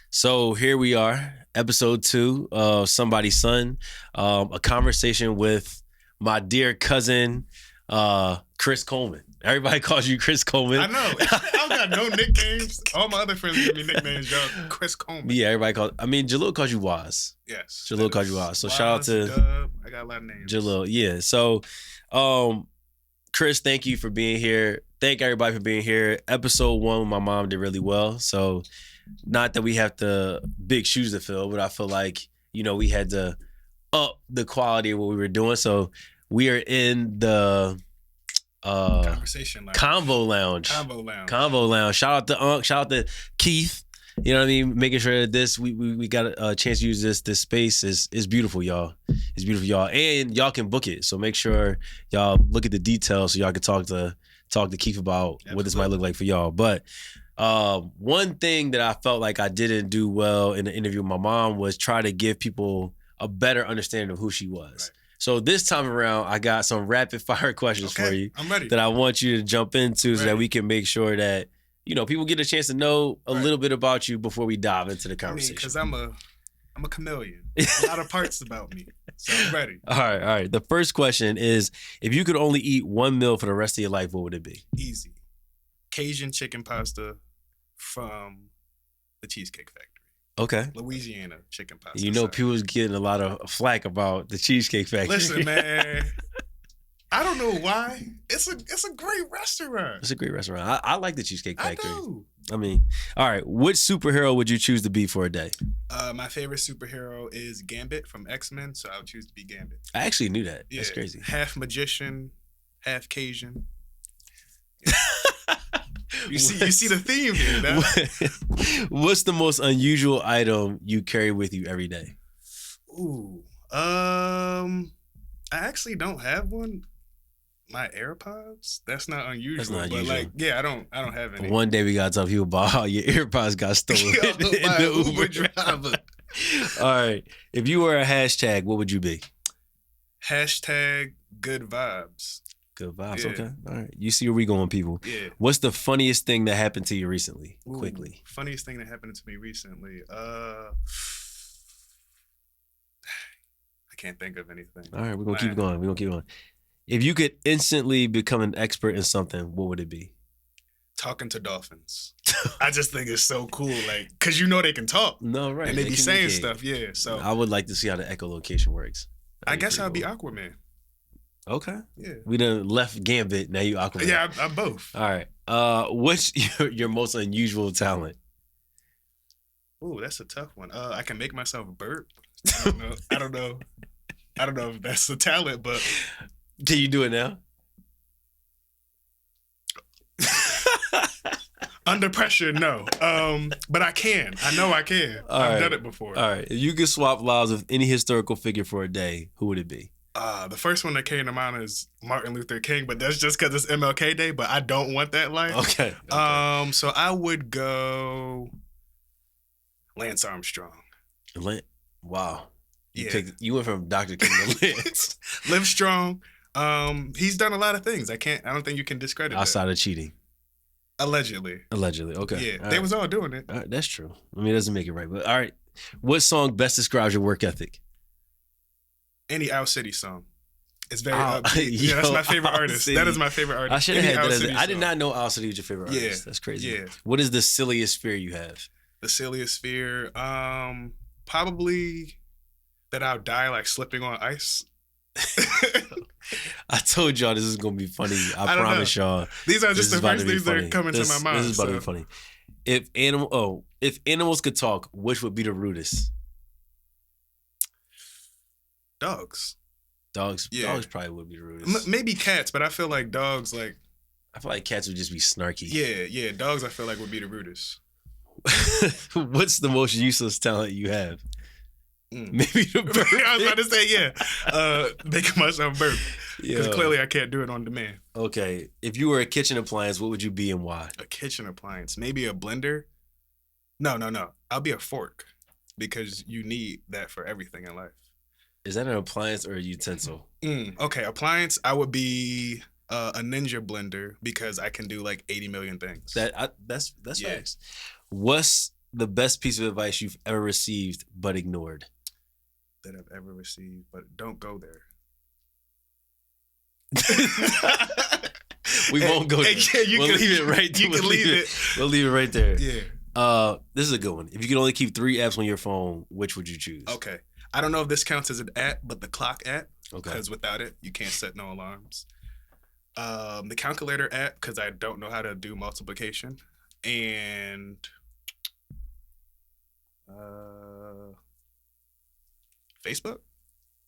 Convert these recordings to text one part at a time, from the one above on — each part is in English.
So here we are, episode 2 of Somebody's Son, a conversation with my dear cousin, Chris Coleman. Everybody calls you Chris Coleman. I know. I don't got no nicknames. All my other friends give me nicknames, y'all. Chris Coleman. Yeah, everybody calls. I mean, Jalil calls you Waz. Yes. Jalil calls you Waz. So Waz, shout out to Dub. I got a lot of names. Jalil. Yeah. So, Chris, thank you for being here. Thank everybody for being here. Episode 1, my mom did really well. So, not that we have the big shoes to fill, but I feel like, we had to up the quality of what we were doing. So, we are in the Conversation lounge. Convo lounge. Shout out to Unc. Shout out to Keith. You know what I mean? Making sure that we got a chance to use this space is beautiful, y'all. It's beautiful, y'all. And y'all can book it. So make sure y'all look at the details so y'all can talk to Keith about what this might look like for y'all. But one thing that I felt like I didn't do well in the interview with my mom was try to give people a better understanding of who she was. Right. So this time around, I got some rapid fire questions for you. I'm ready. That I want you to jump into so that we can make sure that, people get a chance to know a little bit about you before we dive into the conversation. Because I'm a chameleon. A lot of parts about me. So I'm ready. All right. The first question is, if you could only eat one meal for the rest of your life, what would it be? Easy. Cajun chicken pasta from the Cheesecake Factory. Okay. Louisiana chicken pasta. People's getting a lot of flack about the Cheesecake Factory. Listen, man. I don't know why. It's a great restaurant. It's a great restaurant. I like the Cheesecake Factory. I do. I mean, all right. Which superhero would you choose to be for a day? My favorite superhero is Gambit from X-Men, so I would choose to be Gambit. I actually knew that. Yeah, that's crazy. Half magician, half Cajun. Yeah. You see the theme here, man. What's the most unusual item you carry with you every day? Ooh. I actually don't have one. My AirPods? That's not unusual. That's not but unusual. I don't have any. One day we gotta tell people about how your AirPods got stolen in the Uber driver. All right. If you were a hashtag, what would you be? Hashtag good vibes. Good vibes. Yeah. Okay. All right. You see where we going, people. Yeah. What's the funniest thing that happened to you recently? Ooh, Quickly. Funniest thing that happened to me recently. I can't think of anything. All right. We're gonna keep going. If you could instantly become an expert in something, what would it be? Talking to dolphins. I just think it's so cool, because they can talk. No, right. And they be saying stuff, yeah. So I would like to see how the echolocation works. I guess I'll be Aquaman. Okay. Yeah. We done left Gambit, now you Aquaman. Yeah, I'm both. All right. What's your most unusual talent? Ooh, that's a tough one. I can make myself burp. I don't know if that's a talent, but can you do it now? Under pressure, no. But I can. I know I can. I've done it before. All right. If you could swap lives with any historical figure for a day, who would it be? The first one that came to mind is Martin Luther King, but that's just because it's MLK Day, but I don't want that life. Okay. So I would go Lance Armstrong. Wow. Yeah. You went from Dr. King to Lance. Live strong. He's done a lot of things. I don't think you can discredit outside that. of cheating. Allegedly. Okay. Yeah. They was all doing it. All right, that's true. I mean, it doesn't make it right, but all right. What song best describes your work ethic? Any Owl City song. It's very upbeat. Yeah, that's my favorite artist. City. That is my favorite artist. I should have had that. I did song. not know Owl City was your favorite artist. Yeah. That's crazy. Yeah. What is the silliest fear you have? The silliest fear? Probably that I'll die slipping on ice. I told y'all this is gonna be funny. I promise y'all. These are just the first things that are coming to my mind. This is about to be funny. If animals could talk, which would be the rudest? Dogs. Dogs probably would be the rudest. Maybe cats, but I feel like dogs I feel like cats would just be snarky. Yeah. Dogs I feel like would be the rudest. What's the most useless talent you have? Maybe the burp. I was about to say, making myself burp. Because clearly I can't do it on demand. Okay. If you were a kitchen appliance, what would you be and why? A kitchen appliance. Maybe a blender? No. I'll be a fork. Because you need that for everything in life. Is that an appliance or a utensil? Okay, appliance, I would be a Ninja blender because I can do 80 million things. That's facts. What's the best piece of advice you've ever received but ignored? That I've ever received, but don't go there. We won't go there. We'll leave it right there. You can leave it. We'll leave it right there. Yeah. This is a good one. If you could only keep 3 apps on your phone, which would you choose? Okay. I don't know if this counts as an app, but the clock app. Okay. Because without it, you can't set no alarms. The calculator app, because I don't know how to do multiplication. And Facebook.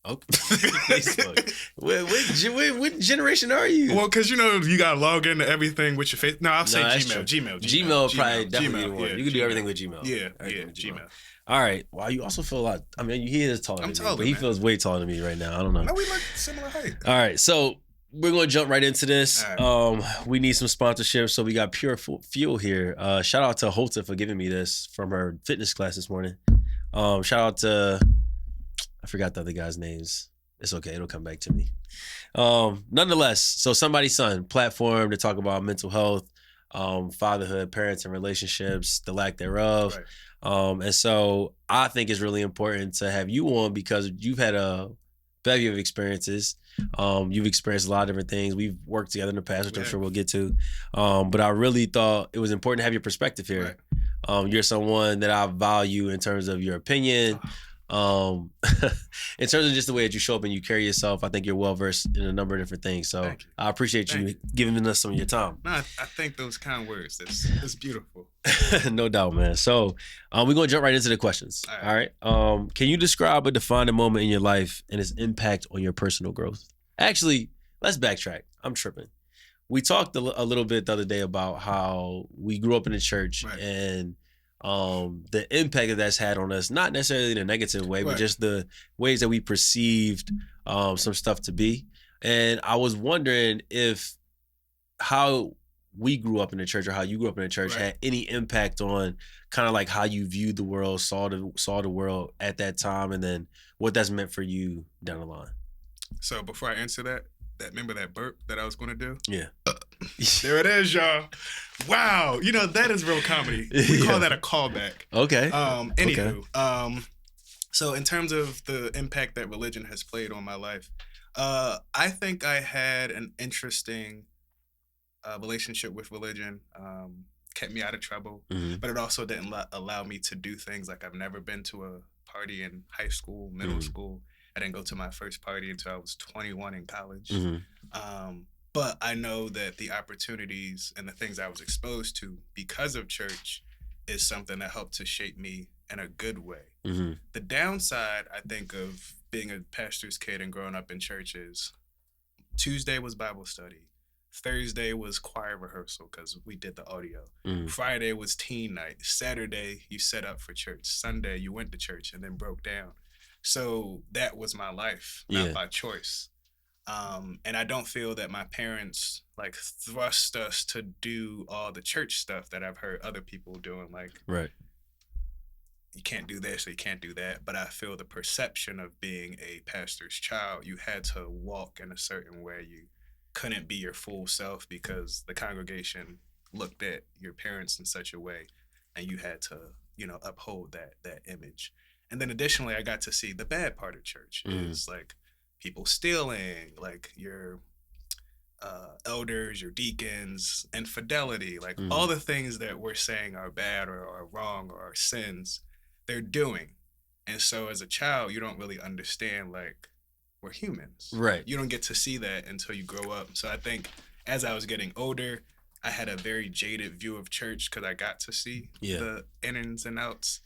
Okay. Facebook. What generation are you? Well, because you got to log into everything with your face. No, I'll say Gmail. Gmail probably definitely the one. Yeah, you can do everything with Gmail. Yeah, Gmail. All right. Wow, you also feel a lot. I mean, he is taller than me, but he feels way taller than me right now. I don't know. No, we like similar height. All right, so we're going to jump right into this. Right. We need some sponsorship, so we got Pure Fuel here. Shout out to Holta for giving me this from her fitness class this morning. Shout out to, I forgot the other guys' names. It's okay. It'll come back to me. Nonetheless, so Somebody's Son platform to talk about mental health, fatherhood, parents and relationships, the lack thereof. Right. And so I think it's really important to have you on because you've had a bevy of experiences. You've experienced a lot of different things. We've worked together in the past, which I'm sure we'll get to. But I really thought it was important to have your perspective here. Right. You're someone that I value in terms of your opinion. In terms of just the way that you show up and you carry yourself, I think you're well versed in a number of different things. So I appreciate you giving us some of your time. No, I think those kind words. It's beautiful. No doubt, man. So we're gonna jump right into the questions. All right. Can you describe or define a moment in your life and its impact on your personal growth? Actually, let's backtrack. I'm tripping. We talked a little bit the other day about how we grew up in the church and the impact that that's had on us, not necessarily in a negative way, but just the ways that we perceived some stuff to be. And I was wondering if how we grew up in the church or how you grew up in the church had any impact on kind of like how you viewed the world, saw the world at that time, and then what that's meant for you down the line. So before I answer that, remember that burp that I was going to do? Yeah. There it is, y'all. Wow. That is real comedy. We call that a callback. Okay. Anywho, so in terms of the impact that religion has played on my life, I think I had an interesting relationship with religion. Kept me out of trouble, but it also didn't allow me to do things like I've never been to a party in high school, middle school. I didn't go to my first party until I was 21 in college. But I know that the opportunities and the things I was exposed to because of church is something that helped to shape me in a good way. The downside, I think, of being a pastor's kid and growing up in church is Tuesday was Bible study. Thursday was choir rehearsal because we did the audio. Friday was teen night. Saturday, you set up for church. Sunday, you went to church and then broke down. So that was my life, not by choice. And I don't feel that my parents thrust us to do all the church stuff that I've heard other people doing. You can't do this or you can't do that. But I feel the perception of being a pastor's child, you had to walk in a certain way. You couldn't be your full self because the congregation looked at your parents in such a way, and you had to, uphold that image. And then additionally, I got to see the bad part of church is people stealing, your elders, your deacons, infidelity, all the things that we're saying are bad or are wrong or are sins, they're doing. And so as a child, you don't really understand, we're humans. Right. You don't get to see that until you grow up. So I think as I was getting older, I had a very jaded view of church because I got to see the ins and outs.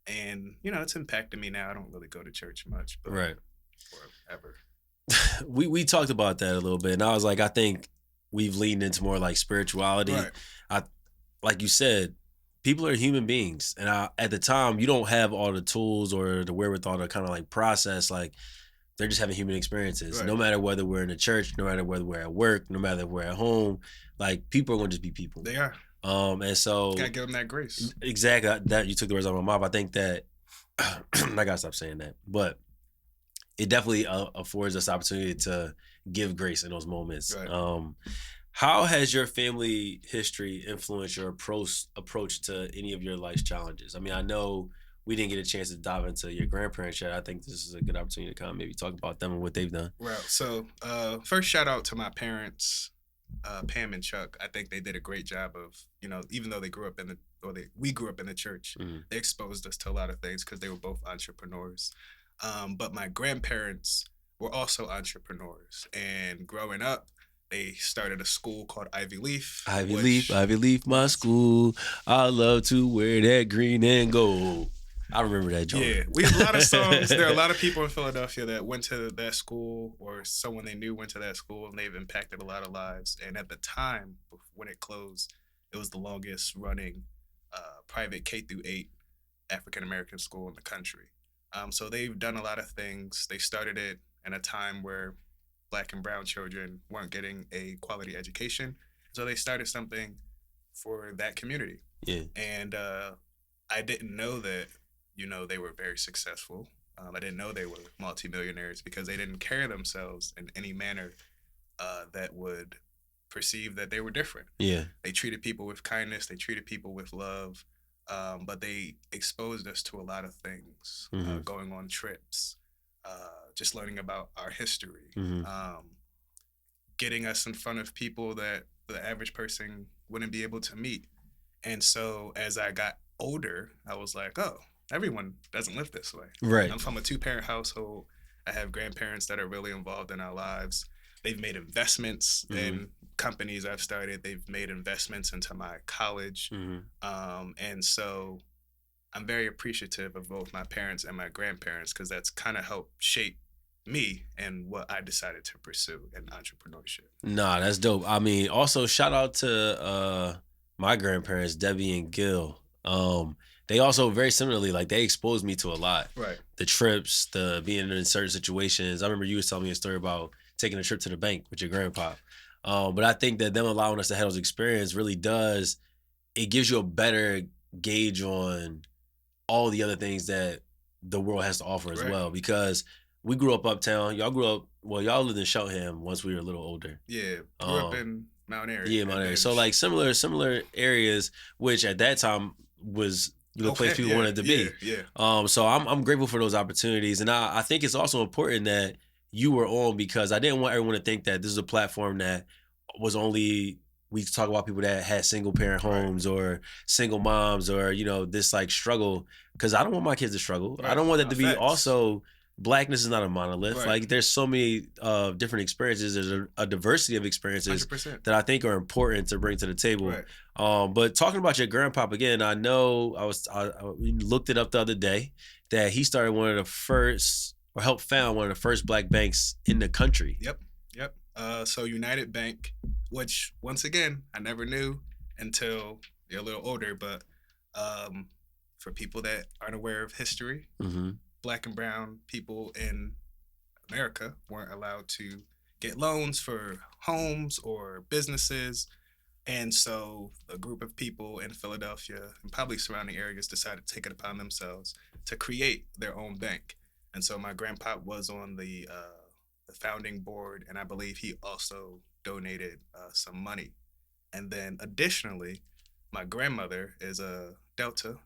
And, it's impacted me now. I don't really go to church much, but forever. We talked about that a little bit. And I was I think we've leaned into more spirituality. Right. Like you said, people are human beings. And at the time, you don't have all the tools or the wherewithal to kind of process, they're just having human experiences. Right. No matter whether we're in a church, no matter whether we're at work, no matter if we're at home, people are going to just be people. They are. And so gotta give them that grace. Exactly. That you took the words out of my mouth. I think that I gotta stop saying that, but it definitely affords us opportunity to give grace in those moments. Right. How has your family history influenced your approach to any of your life's challenges? I mean, I know we didn't get a chance to dive into your grandparents yet. I think this is a good opportunity to kind of maybe talk about them and what they've done. Well, so first shout out to my parents, Pam and Chuck. I think they did a great job of, even though they grew up we grew up in the church, they exposed us to a lot of things because they were both entrepreneurs. But my grandparents were also entrepreneurs, and growing up, they started a school called Ivy Leaf. Ivy Leaf, my school. I love to wear that green and gold. I remember that joint. Yeah, we have a lot of songs. There are a lot of people in Philadelphia that went to that school, or someone they knew went to that school, and they've impacted a lot of lives. And at the time when it closed, it was the longest running private K through 8 African American school in the country. So they've done a lot of things. They started it in a time where Black and brown children weren't getting a quality education. So they started something for that community. Yeah. And I didn't know that, they were very successful. I didn't know they were multimillionaires because they didn't carry themselves in any manner that would perceive that they were different. Yeah. They treated people with kindness. They treated people with love. But they exposed us to a lot of things, going on trips, just learning about our history, getting us in front of people that the average person wouldn't be able to meet. And so as I got older, I was like, oh, everyone doesn't live this way. Right. I'm from a 2-parent household. I have grandparents that are really involved in our lives. They've made investments in companies I've started. They've made investments into my college. And so I'm very appreciative of both my parents and my grandparents because that's kind of helped shape me and what I decided to pursue in entrepreneurship. Nah, that's dope. I mean, also shout out to my grandparents, Debbie and Gil. They also very similarly, like they exposed me to a lot. Right. The trips, the being in certain situations. I remember you was telling me a story about taking a trip to the bank with your grandpa. But I think that them allowing us to have those experience really does, it gives you a better gauge on all the other things that the world has to offer as well. Because we grew up uptown. Y'all lived in Cheltenham once we were a little older. Yeah, grew up in Mount Airy. Yeah, Mount Airy. So like similar areas, which at that time was the place people wanted to be. Yeah. So I'm grateful for those opportunities. And I think it's also important that you were on because I didn't want everyone to think that this is a platform that was only, we talk about people that had single parent homes or single moms or, this like struggle. Because I don't want my kids to struggle. I don't want that to be also, Blackness is not a monolith. Like there's so many different experiences. There's a diversity of experiences 100%. that I think are important to bring to the table. But talking about your grandpa again, I know we looked it up the other day that he started one of the first or helped found one of the first Black banks in the country. Yep. So United Bank, which once again, I never knew until you're a little older, but for people that aren't aware of history, Black and brown people in America weren't allowed to get loans for homes or businesses. And so a group of people in Philadelphia and probably surrounding areas decided to take it upon themselves to create their own bank. And so my grandpa was on the founding board, and I believe he also donated some money. And then additionally, my grandmother is a Delta.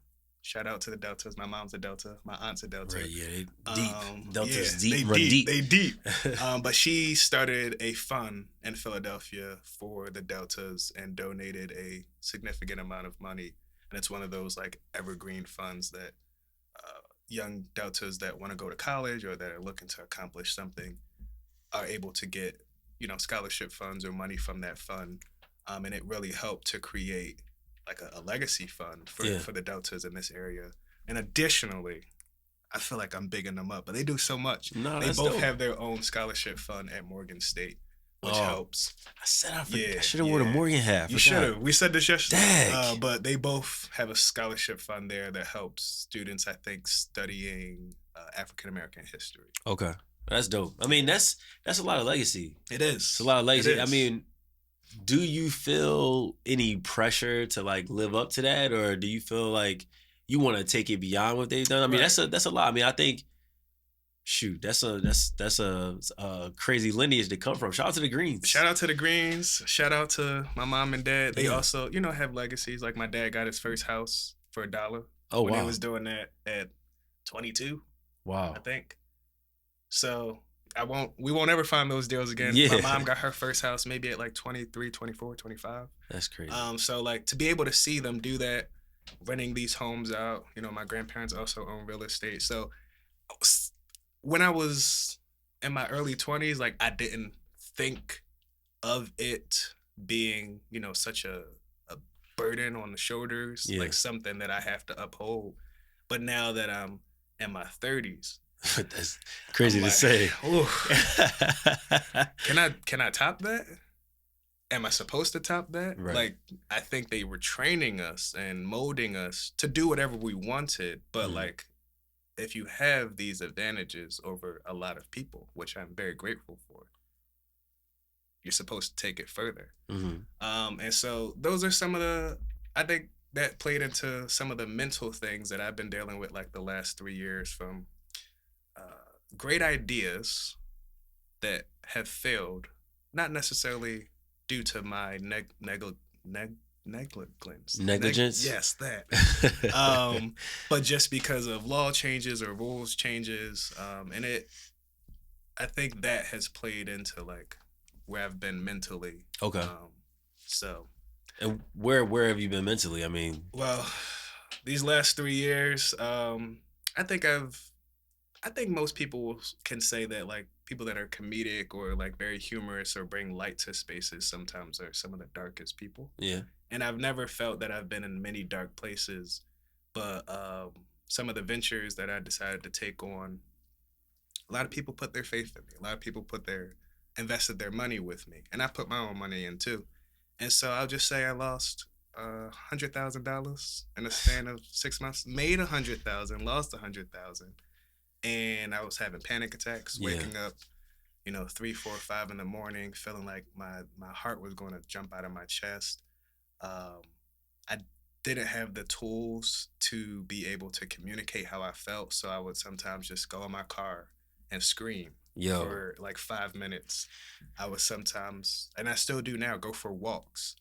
Shout out to the Deltas. My mom's a Delta. My aunt's a Delta. Right, yeah, they deep. Deltas deep, run deep. They deep. But she started a fund in Philadelphia for the Deltas and donated a significant amount of money. And it's one of those like evergreen funds that young Deltas that want to go to college or that are looking to accomplish something are able to get, scholarship funds or money from that fund. And it really helped to create like a legacy fund for the Deltas in this area. And additionally, I feel like I'm bigging them up, but they do so much. No, they both have their own scholarship fund at Morgan State, which helps. I said I should have worn a Morgan hat. You should have. We said this yesterday. Dang. But they both have a scholarship fund there that helps students, I think, studying African American history. Okay. That's dope. I mean, that's a lot of legacy. It is. It's a lot of legacy. I mean, do you feel any pressure to like live up to that, or do you feel like you want to take it beyond what they've done? I mean, that's a lot. I mean, I think Shoot, that's a crazy lineage to come from. Shout out to the Greens. Shout out to the Greens. Shout out to my mom and dad. They also, have legacies. Like my dad got his first house for $1. Oh, when wow. he was doing that at 22. Wow. I think. So we won't ever find those deals again. Yeah. My mom got her first house maybe at like 23, 24, 25. That's crazy. So like to be able to see them do that, renting these homes out, my grandparents also own real estate. So when I was in my early 20s, like I didn't think of it being, such a burden on the shoulders, like something that I have to uphold. But now that I'm in my 30s, that's crazy to say. Can I top that? Am I supposed to top that? Right. Like, I think they were training us and molding us to do whatever we wanted. But like, if you have these advantages over a lot of people, which I'm very grateful for, you're supposed to take it further. And so those are I think that played into some of the mental things that I've been dealing with like the last 3 years, from great ideas that have failed, not necessarily due to my negligence. Negligence? That. But just because of law changes or rules changes. And I think that has played into like where I've been mentally. Okay. So. And where have you been mentally? I mean. Well, these last 3 years, I think most people can say that like people that are comedic or like very humorous or bring light to spaces sometimes are some of the darkest people. Yeah. And I've never felt that I've been in many dark places, but some of the ventures that I decided to take on, a lot of people put their faith in me. A lot of people invested their money with me, and I put my own money in too. And so I'll just say I lost $100,000 in a span of 6 months. Made $100,000, lost $100,000. And I was having panic attacks, waking up, 3, 4, 5 in the morning, feeling like my heart was going to jump out of my chest. I didn't have the tools to be able to communicate how I felt, so I would sometimes just go in my car and scream for like 5 minutes. I would sometimes, and I still do now, go for walks.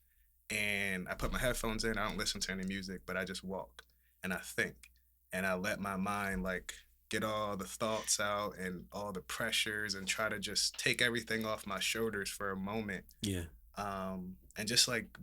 And I put my headphones in. I don't listen to any music, but I just walk and I think. And I let my mind like get all the thoughts out and all the pressures and try to just take everything off my shoulders for a moment. Yeah. And just like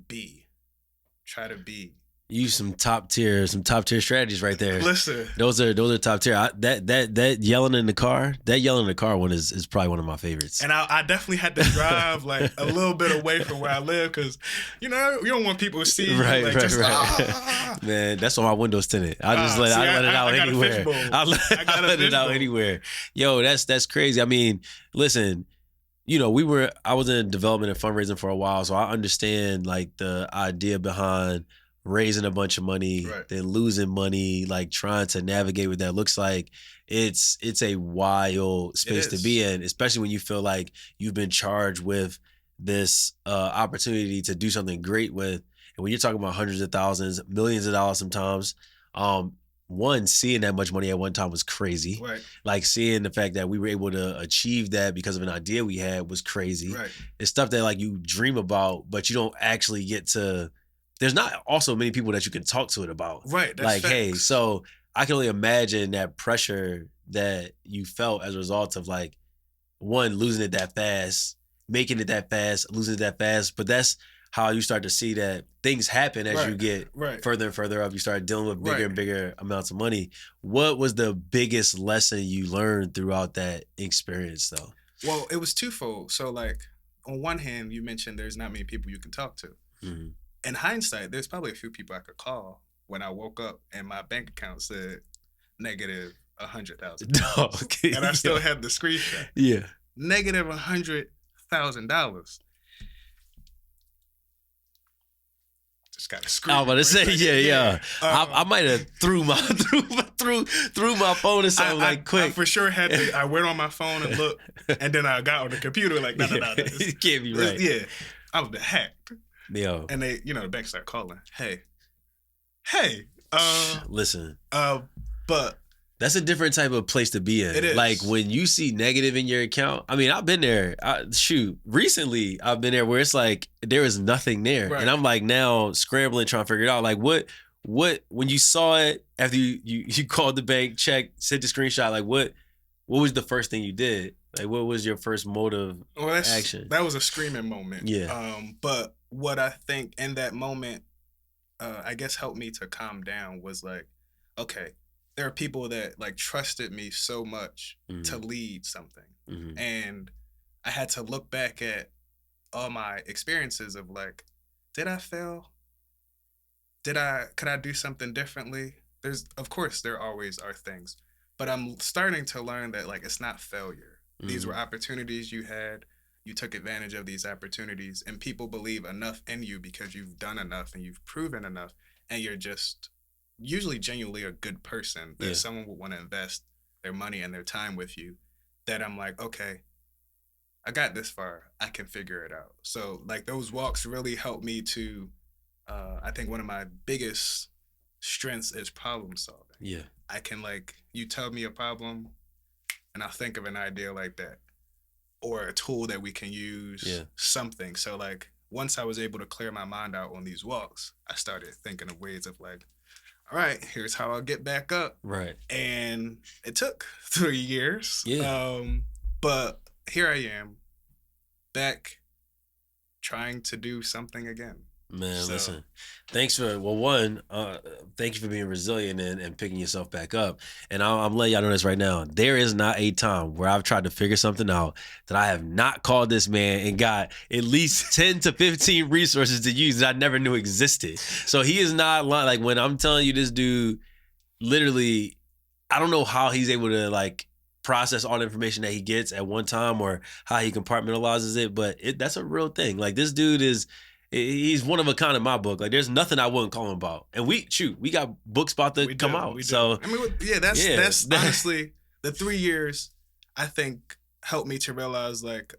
try to be. Use some top tier strategies right there. Listen, those are top tier. That yelling in the car one is probably one of my favorites. And I definitely had to drive like a little bit away from where I live because you don't want people to see you. Right. Man, that's why my window's tinted. I just let it out anywhere. I let it out anywhere. Yo, that's crazy. I mean, listen. I was in development and fundraising for a while, so I understand like the idea behind raising a bunch of money, then losing money, like trying to navigate what that looks like. It's a wild space to be in, especially when you feel like you've been charged with this opportunity to do something great with. And when you're talking about hundreds of thousands, millions of dollars sometimes, seeing that much money at one time was crazy. Right. Like seeing the fact that we were able to achieve that because of an idea we had was crazy. Right. It's stuff that like you dream about, but you don't actually get to. There's not also many people that you can talk to it about. Right. That's like, facts. hey, so I can only imagine that pressure that you felt as a result of like, one, losing it that fast, making it that fast, losing it that fast. But that's how you start to see that things happen as you get further and further up. You start dealing with bigger and bigger amounts of money. What was the biggest lesson you learned throughout that experience though? Well, it was twofold. So like, on one hand, you mentioned there's not many people you can talk to. Mm-hmm. In hindsight, there's probably a few people I could call when I woke up and my bank account said negative $100,000. And I still had the screenshot. Yeah. Negative $100,000. Just got to scream. I was about to say, yeah. I might have threw my phone or something quick. I for sure had to. I went on my phone and looked, and then I got on the computer like, no. It can't be right. Yeah. I was been hacked. Yo. And they, the bank started calling. Hey. Listen. But That's a different type of place to be in. It is. Like when you see negative in your account. I mean, I've been there. Recently I've been there where it's like there is nothing there, Right. and I'm like now scrambling trying to figure it out. Like what when you saw it after you called the bank, checked, sent the screenshot. Like what was the first thing you did? Like what was your first motive action? That was a screaming moment. Yeah. But what I think in that moment, I guess helped me to calm down was like, okay, there are people that like trusted me so much to lead something. And I had to look back at all my experiences of like, did I fail? Could I do something differently? Of course, there always are things, but I'm starting to learn that like, it's not failure. These were opportunities you had. You took advantage of these opportunities, and people believe enough in you because you've done enough and you've proven enough, and you're just usually genuinely a good person that someone would want to invest their money and their time with you. That I'm like, okay, I got this far. I can figure it out. So like those walks really helped me to, I think one of my biggest strengths is problem solving. Yeah. I can like, you tell me a problem and I'll think of an idea like that or a tool that we can use, something. So like once I was able to clear my mind out on these walks, I started thinking of ways of like, all right, here's how I'll get back up. Right. And it took 3 years. Yeah. But here I am, back trying to do something again. Man, listen, thanks for, thank you for being resilient and picking yourself back up. And I'm letting y'all know this right now. There is not a time where I've tried to figure something out that I have not called this man and got at least 10 to 15 resources to use that I never knew existed. So he is not lying. Like when I'm telling you this dude, literally, I don't know how he's able to like process all the information that he gets at one time or how he compartmentalizes it, but that's a real thing. Like this dude he's one of a kind in my book. Like there's nothing I wouldn't call him about. And we got books about to come out. So I mean, that's honestly the 3 years I think helped me to realize like,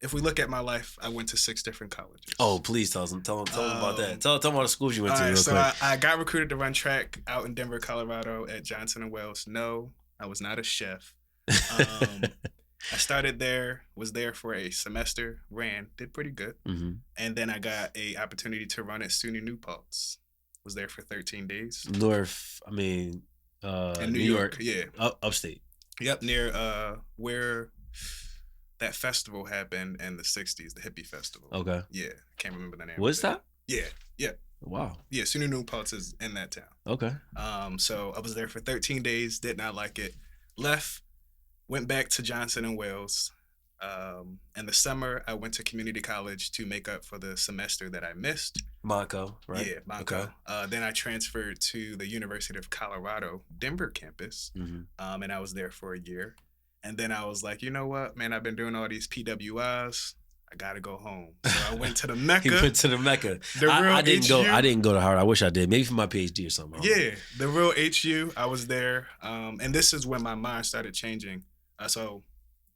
if we look at my life, I went to 6 different colleges. Oh, please tell them about that. Tell them all the schools you went to real so quick. I got recruited to run track out in Denver, Colorado at Johnson & Wales. No, I was not a chef. I started there, was there for a semester, did pretty good. And then I got a opportunity to run at SUNY New Paltz. Was there for 13 days. In New York. Yeah. Upstate. Yep, near where that festival happened in the 60s, the hippie festival. Okay. Yeah, I can't remember the name. Woodstock? Yeah. Wow. Yeah, SUNY New Paltz is in that town. Okay. So I was there for 13 days, did not like it. Left, went back to Johnson & Wales. In the summer, I went to community college to make up for the semester that I missed. Monco, right? Yeah, Monco. Okay. Then I transferred to the University of Colorado, Denver campus, and I was there for a year. And then I was like, you know what, man, I've been doing all these PWIs. I gotta go home. So I went to the Mecca. He went to the Mecca. I didn't go to Harvard. I wish I did. Maybe for my PhD or something. Yeah, the real HU. I was there. And this is when my mind started changing. So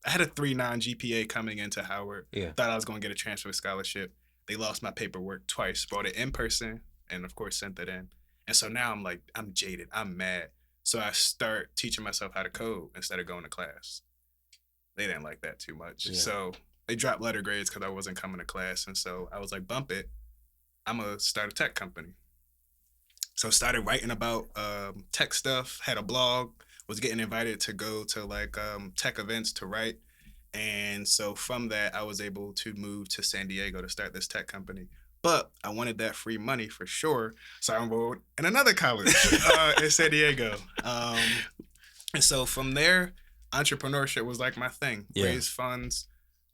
I had a 3.9 GPA coming into Howard. Yeah. Thought I was gonna get a transfer scholarship. They lost my paperwork twice. Brought it in person and of course sent it in. And so now I'm like, I'm jaded. I'm mad. So I start teaching myself how to code instead of going to class. They didn't like that too much. Yeah. So they dropped letter grades because I wasn't coming to class. And so I was like, bump it. I'm going to start a tech company. So started writing about tech stuff, had a blog, was getting invited to go to like tech events to write. And so from that, I was able to move to San Diego to start this tech company. But I wanted that free money for sure. So I enrolled in another college in San Diego. And so from there, entrepreneurship was like my thing. Yeah. Raise funds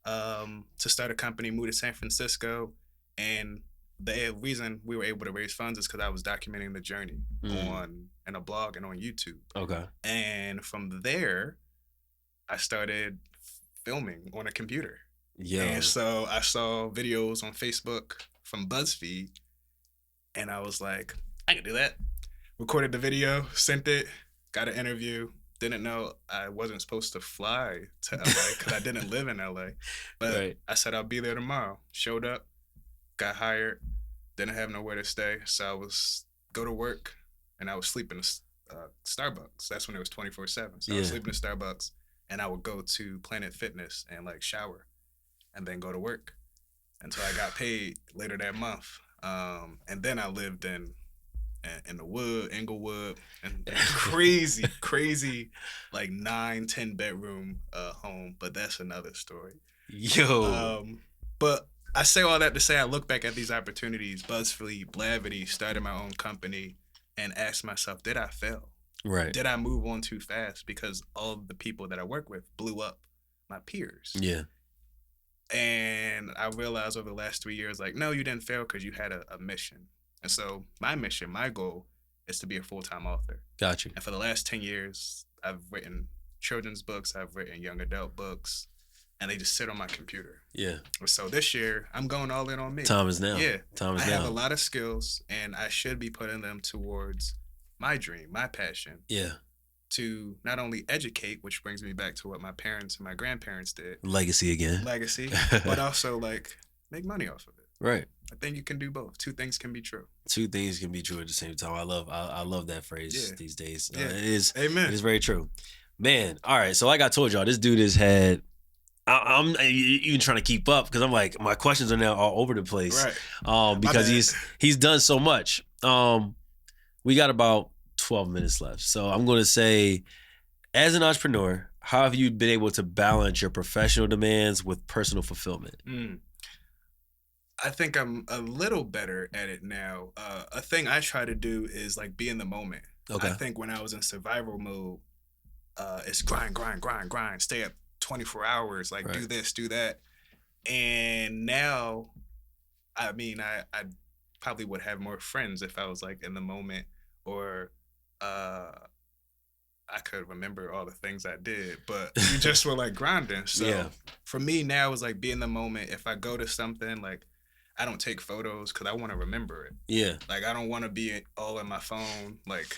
to start a company, move to San Francisco. And the reason we were able to raise funds is because I was documenting the journey in a blog and on YouTube. Okay. And from there, I started filming on a computer. Yeah. And so I saw videos on Facebook from BuzzFeed, and I was like, I can do that. Recorded the video, sent it, got an interview. Didn't know I wasn't supposed to fly to LA because I didn't live in LA. But right. I said I'll be there tomorrow. Showed up, got hired, didn't have nowhere to stay. So I was go to work, and I was sleeping Starbucks. That's when it was 24/7. So I was sleeping in Starbucks, and I would go to Planet Fitness and like shower, and then go to work until I got paid later that month. And then I lived in the wood, Inglewood, and crazy, like 9-10 bedroom home. But that's another story. Yo. But I say all that to say I look back at these opportunities, BuzzFeed, Blavity, started my own company, and ask myself, did I fail? Right. Did I move on too fast? Because all of the people that I work with blew up my peers. Yeah. And I realized over the last 3 years, like, no, you didn't fail because you had a mission. And so my mission, my goal is to be a full-time author. Gotcha. And for the last 10 years, I've written children's books, I've written young adult books, and they just sit on my computer. Yeah. So this year, I'm going all in on me. Time is now. Yeah. Time is I now. have a lot of skills, and I should be putting them towards my dream, my passion. Yeah. To not only educate, which brings me back to what my parents and my grandparents did. Legacy again. Legacy. But also, like, make money off of it. Right. I think you can do both. Two things can be true. Two things can be true at the same time. I love that phrase these days. Yeah. It is. Amen. It is very true. Man, all right. So like I told y'all, this dude has had. I'm even trying to keep up because I'm like, my questions are now all over the place. Right. Because he's done so much. We got about 12 minutes left. So I'm going to say, as an entrepreneur, how have you been able to balance your professional demands with personal fulfillment? I think I'm a little better at it now. A thing I try to do is like be in the moment. Okay. I think when I was in survival mode, it's grind, stay up 24 hours, like do this, do that. And now, I mean, I probably would have more friends if I was like in the moment, or I could remember all the things I did, but you just were like grinding. So for me now, it's like be in the moment. If I go to something, like I don't take photos because I want to remember it. Yeah. Like I don't want to be all in my phone, like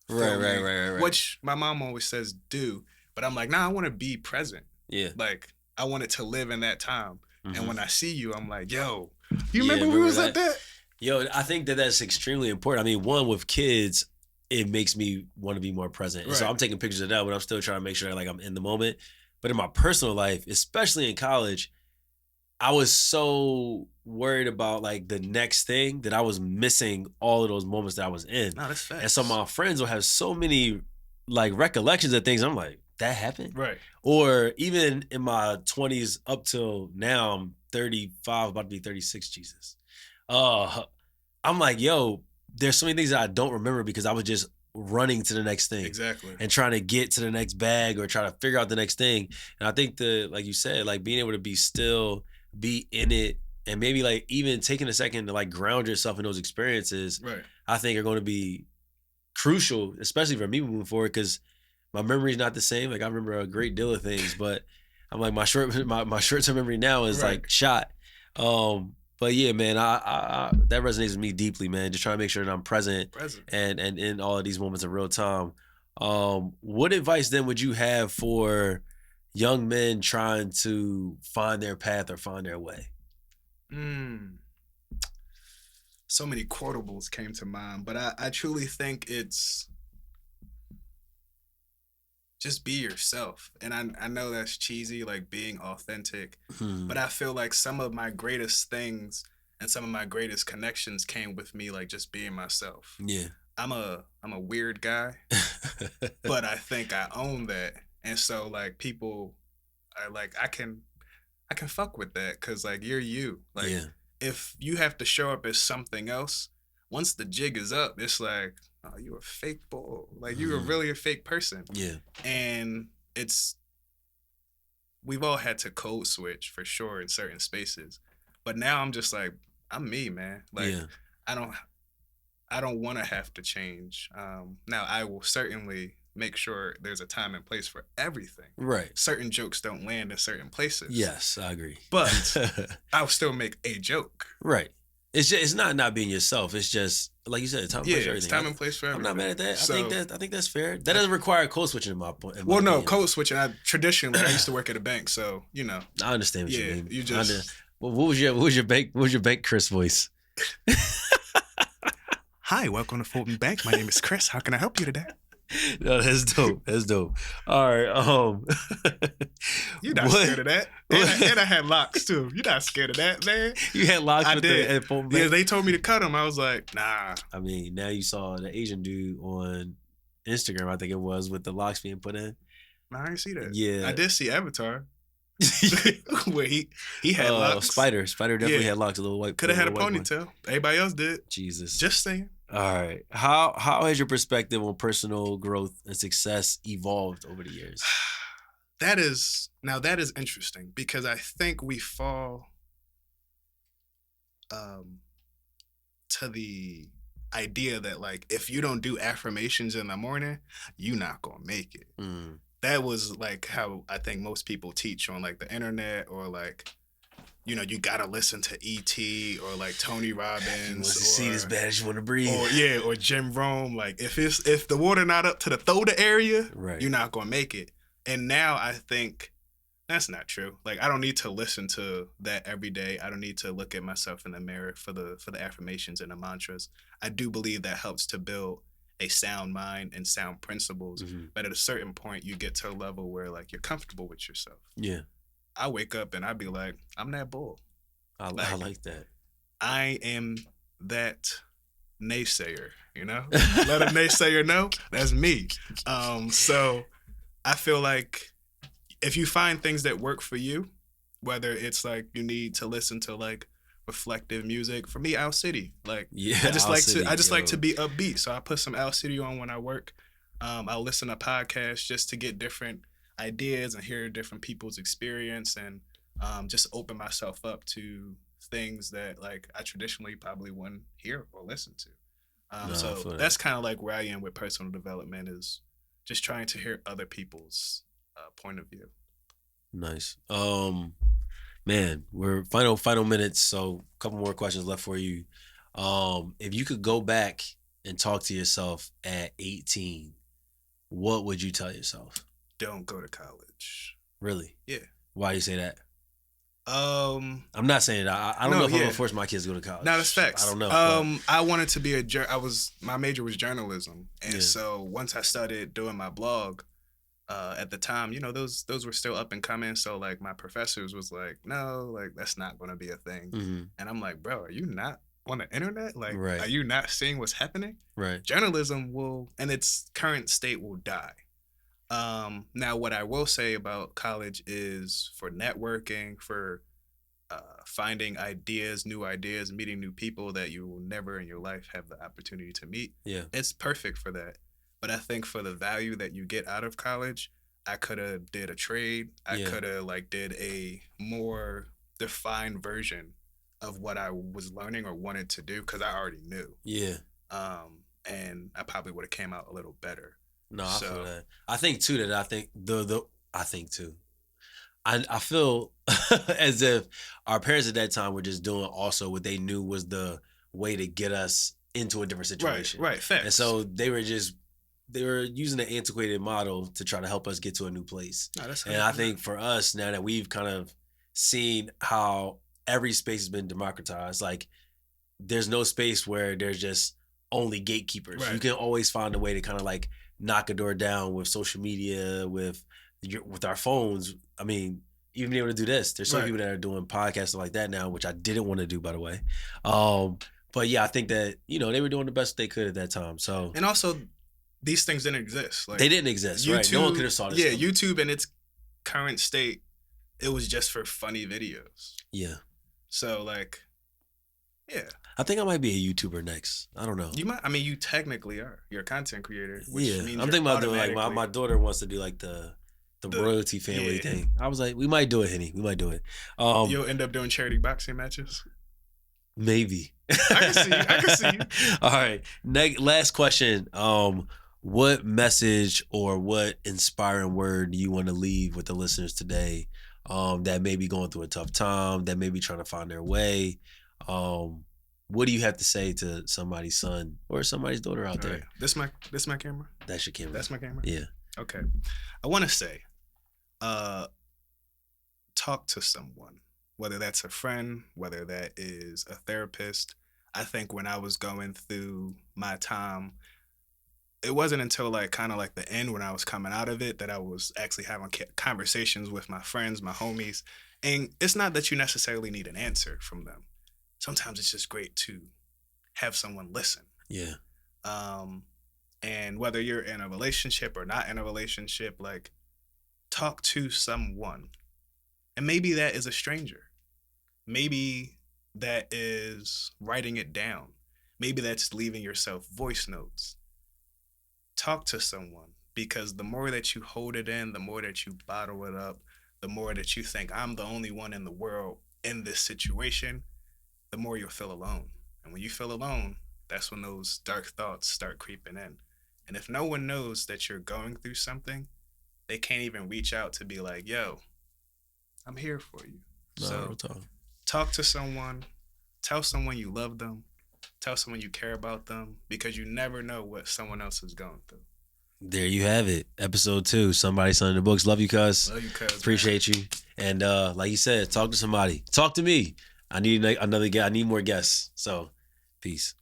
right. Which my mom always says do, but I'm like, nah, I want to be present. Yeah. Like I want it to live in that time. Mm-hmm. And when I see you, I'm like, yo, you remember we was at that? Yo, I think that's extremely important. I mean, one, with kids, it makes me want to be more present. Right. So I'm taking pictures of that, but I'm still trying to make sure like I'm in the moment. But in my personal life, especially in college, I was so worried about like the next thing that I was missing all of those moments that I was in. No, that's facts. And so my friends will have so many like recollections of things. I'm like, that happened? Right. Or even in my 20s up till now, I'm 35, about to be 36, Jesus. I'm like, yo, there's so many things that I don't remember because I was just running to the next thing. Exactly. And trying to get to the next bag or try to figure out the next thing. And I think like you said, like being able to be still, be in it, and maybe like even taking a second to like ground yourself in those experiences, right, I think are going to be crucial, especially for me moving forward, because my memory is not the same. Like I remember a great deal of things, but I'm like my short-term memory now is like shot. But yeah, man, I that resonates with me deeply, man. Just trying to make sure that I'm present. And in all of these moments of real time. What advice then would you have for young men trying to find their path or find their way? So many quotables came to mind, but I truly think it's just be yourself. And I know that's cheesy, like being authentic, but I feel like some of my greatest things and some of my greatest connections came with me, like just being myself. Yeah. I'm a weird guy, but I think I own that. And so like people are like, I can fuck with that because like you're you. Like if you have to show up as something else, once the jig is up, it's like, oh, you a fake bull. Like you are really a fake person. Yeah. And we've all had to code switch for sure in certain spaces. But now I'm just like, I'm me, man. Like I don't want to have to change. Now I will certainly make sure there's a time and place for everything. Right. Certain jokes don't land in certain places. Yes, I agree. But I'll still make a joke. Right. It's not being yourself. It's just like you said, time and place for everything. It's time and place for everything. I'm not mad at that. So, I think that's fair. That doesn't require code switching in my point. Code switching. Traditionally I used to work at a bank, so you know. I understand what you mean. You just. What was your bank Chris voice? Hi, welcome to Fulton Bank. My name is Chris. How can I help you today? No, that's dope. That's dope. All right. You're not scared of that. And I had locks too. You're not scared of that, man. You had locks I with did. the headphone. Yeah, they told me to cut them. I was like, nah. I mean, now you saw the Asian dude on Instagram, I think it was, with the locks being put in. Nah, I didn't see that. Yeah. I did see Avatar. Where he had locks. Spider definitely had locks. A little white. Could have had a ponytail. Everybody else did. Jesus. Just saying. All right. How has your perspective on personal growth and success evolved over the years? That is interesting because I think we fall to the idea that like if you don't do affirmations in the morning, you're not gonna make it. That was like how I think most people teach on like the internet, or like, you know, you gotta listen to E.T. or like Tony Robbins. You want to see it as bad as you want to breathe. Or Jim Rome. Like if the water not up to the throat area, right, you're not gonna make it. And now I think that's not true. Like I don't need to listen to that every day. I don't need to look at myself in the mirror for the affirmations and the mantras. I do believe that helps to build a sound mind and sound principles. But at a certain point, you get to a level where like you're comfortable with yourself. Yeah. I wake up and I be like, I'm that bull. I like that. I am that naysayer, you know? Let a naysayer know, that's me. So I feel like if you find things that work for you, whether it's like you need to listen to like reflective music, for me, Owl City. Like, yeah, I just like to be upbeat. So I put some Owl City on when I work. I'll listen to podcasts just to get different ideas and hear different people's experience, and just open myself up to things that like I traditionally probably wouldn't hear or listen to. So that's kind of like where I am with personal development, is just trying to hear other people's point of view. Nice. Man, we're final minutes, so a couple more questions left for you. If you could go back and talk to yourself at 18, what would you tell yourself? Don't go to college. Really? Yeah. Why do you say that? I'm not saying that. I don't know if I'm gonna force my kids to go to college. No, that's facts. I don't know. I wanted to be my major was journalism, and so once I started doing my blog, at the time, you know, those were still up and coming. So like my professors was like, no, like that's not gonna be a thing. And I'm like, bro, are you not on the internet? Like, are you not seeing what's happening? Right. Journalism will, in its current state, will die. Now, what I will say about college is for networking, for finding ideas, new ideas, meeting new people that you will never in your life have the opportunity to meet. Yeah, it's perfect for that. But I think for the value that you get out of college, I could have did a trade. I could have like did a more defined version of what I was learning or wanted to do, because I already knew. Yeah. And I probably would have came out a little better. No, I feel that. I think too that I feel as if our parents at that time were just doing also what they knew was the way to get us into a different situation. Right. Facts. And so they were using an antiquated model to try to help us get to a new place. No, and I think for us, now that we've kind of seen how every space has been democratized, like there's no space where there's just only gatekeepers. Right. You can always find a way to kind of like knock a door down with social media, with our phones. I mean, even being able to do this, there's some people that are doing podcasts like that now, which I didn't want to do, by the way. But yeah, I think that, you know, they were doing the best they could at that time. So, and also, these things didn't exist. Like, they didn't exist, YouTube, right? No one could have saw this. Yeah, YouTube in its current state, it was just for funny videos. Yeah. So like, yeah. I think I might be a YouTuber next. I don't know. You might. I mean, you technically are. You're a content creator. Which means I'm thinking about doing like my daughter wants to do like the royalty family thing. I was like, we might do it, Henny. We might do it. You'll end up doing charity boxing matches. Maybe. I can see you. All right. Last question. What message or what inspiring word do you want to leave with the listeners today, that may be going through a tough time, that may be trying to find their way? What do you have to say to somebody's son or somebody's daughter out there? This my camera? That's your camera. That's my camera? Yeah. Okay. I want to say, talk to someone, whether that's a friend, whether that is a therapist. I think when I was going through my time, it wasn't until like kind of like the end when I was coming out of it that I was actually having conversations with my friends, my homies. And it's not that you necessarily need an answer from them. Sometimes it's just great to have someone listen. Yeah. And whether you're in a relationship or not in a relationship, like, talk to someone. And maybe that is a stranger. Maybe that is writing it down. Maybe that's leaving yourself voice notes. Talk to someone, because the more that you hold it in, the more that you bottle it up, the more that you think I'm the only one in the world in this situation, the more you'll feel alone. And when you feel alone, that's when those dark thoughts start creeping in. And if no one knows that you're going through something, they can't even reach out to be like, yo, I'm here for you. No, So talk to someone, tell someone you love them, tell someone you care about them, because you never know what someone else is going through. There you have it. Episode 2, Somebody Selling the Books. Love you, cuz. Love you, cuz. Appreciate you. And like you said, talk to somebody. Talk to me. I need another guest. I need more guests. So, peace.